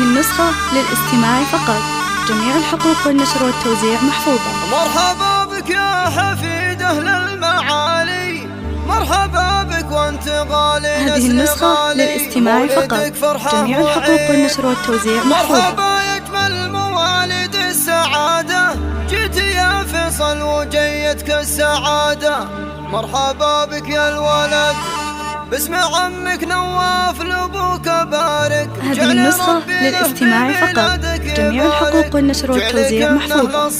النسخة للاستماع فقط. جميع الحقوق والنشر والتوزيع محفوظة. مرحبا بك يا حفيد أهل المعالي، مرحبا بك وانت غالي. هذه النسخة للاستماع فقط. جميع الحقوق والنشر والتوزيع محفوظة. مرحبا يا أجمل موالد السعادة، جيت يا فيصل وجيتك السعادة. مرحبا بك يا الولد، باسم عمك نواف لابوك بارك. هذه النسخة للاستماع فقط. جميع الحقوق والنشر والتوزيع محفوظة.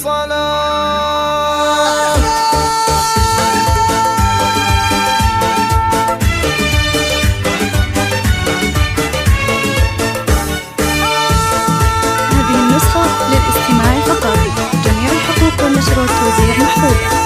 هذه النسخة للاستماع فقط. جميع الحقوق والنشر والتوزيع محفوظة.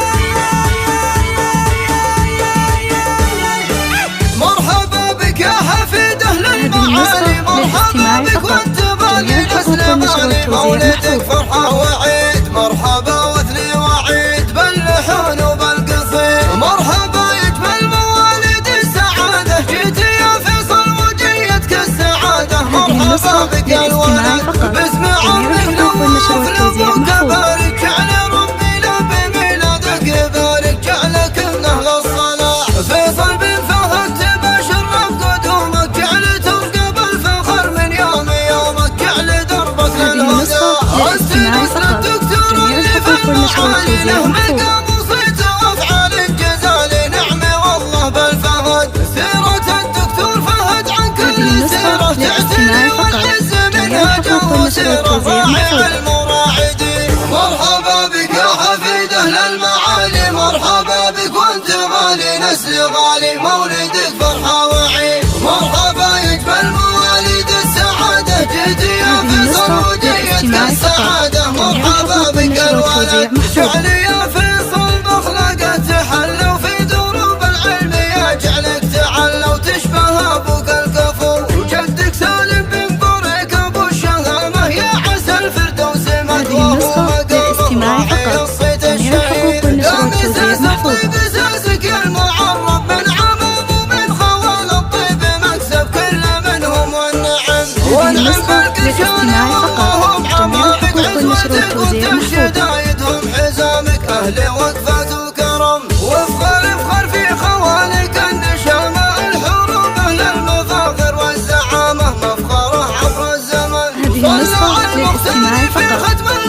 مرحبا بك يا حفيد أهل المعالي، مرحبا بك وانت غالي نسل غالي. مولدك فرحة وعيد، مرحبا وثني وعيد باللحون وبالقصيد. مرحبا يا أجمل موالد السعادة، جيت يا فيصل وجيتك السعادة. مرحبا بك يا الولد، باسم عمك نواف لابوك بارك. جعل ربي له بميلادك يبارك، جعلك من أهل الصلاح. فيصل بن فهد تبشر بقدومك، جعل ترقى بالفخر من يوم يومك، جعل دربك للهدى. انت نسل الدكتور اللي في المعالي، له مقام وصيت وافعال الجزالي. نعمه والله بالفهد، سيرة الدكتور فهد عن كل سيرة تعتني والعز منهجه وسيرة راعي المراعدين. مرحبا بك يا حفيد أهل المعالي، مرحبا بك وانت غالي نسل غالي. مولدك فرحة وعيد، مرحبا يا أجمل مواليد السعادة، جيت يا فيصل وجيتك السعادة. مرحبا بك الولد، جعل يا فيصل بأخلاقه تحلى، وفي دروب العلم يا جعلك تعلى وتشبه أبوك الكفور. وجدك سالم بن بريك أبو الشهامة، يا عسى الفردوس مثواه ومقامه. راعي الصيت الشهيد، دام يساس الطيب يساسك يا المعرب. من عمام ومن خوال الطيب مكسب كل منهم والنعم. والنعم بالقشون واللهم عمامك، عزوتك وطيب شدايدهم حزامك. أهل وقفات وكرم وافخر افخر في خوالك النشامة. الحروب أهل المفاخر والزعامة، مفخره عبر الزمن. هذه النسخة للاستماع فقط.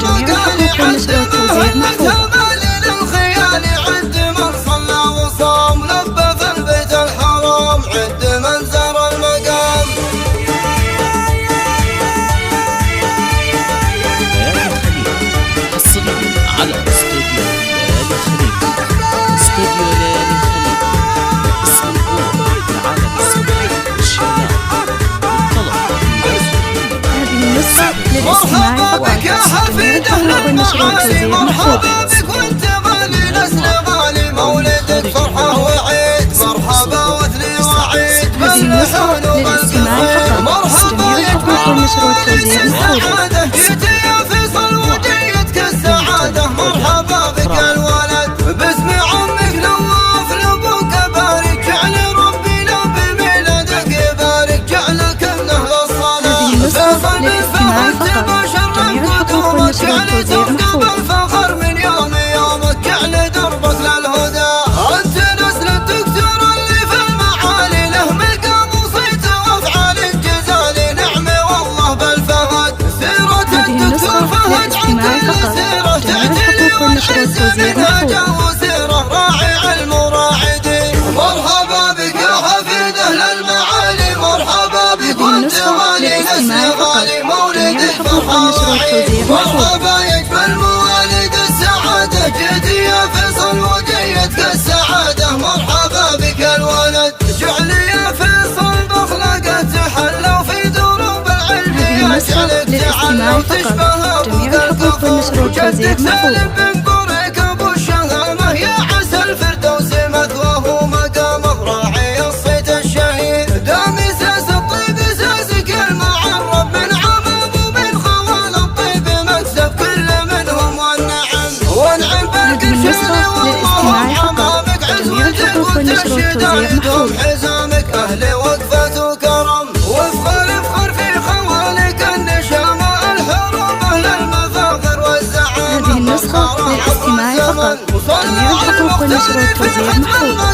جميع الحقوق والنشر والتوزيع محفوظة. للخيال عد من صلى وصام، لبى في البيت الحرام، عد من زار المقام. حصريا على استوديو ليالي خليج. استوديو ليالي خليج اسم الأول العالم السمعي والشباب والطلب. هذه النسخة للاستماع فقط. جميع الحقوق والنشر والتوزيع محفوظة. بك وانت غالي نسل غالي. مولدك فرحة وعيد، مرحبا وثني وعيد باللحون وبالقصيد. مرحبا يا أجمل السعادة، جيت يا فيصل وجيتك السعادة. مرحبا بك الولد، باسم عمك نواف لابوك بارك. جعل ربي له بميلادك يبارك، جعلك من أهل الصلاح. فيصل بن فهد تبشر بقدومك، جعل ترقى بالفخر من يوم يومك، جعل دربك للهدى. انت نسل الدكتور اللي في المعالي، له مقام وصيت وافعال الجزالي. نعمه والله بالفهد، سيرة الدكتور فهد عن كل سيرة تعتني والعز منهجه وسيرة راعي المراعدين. مرحبا بك يا حفيد أهل المعالي، مرحبا بك وانت غالي نسل غالي. مولدك فرحة وعيد، مرحبا يا أجمل مواليد السعادة، جيت يا فيصل وجيتك السعادة. مرحبا بك الولد، جعل يا فيصل بأخلاقه تحلى، وفي دروب العلم يا جعلك تعلى وتشبه أبوك الكفور. وجدك سالم بن بريك أبو الشهامة، يا عسى الفردوس مثواه ومقامه. راعي الصيت الشهيد، دام يساس الطيب يساسك المعرب. من عمام ومن خوال الطيب مكسب كل منهم والنعم. وانعم بالقشون واللهم عمامك، عزوتك وطيب شدايدهم حزامك. أهل وقفات وكرم وافخر افخر في خوالك النشامة. نشر والتوزيع محفوظ.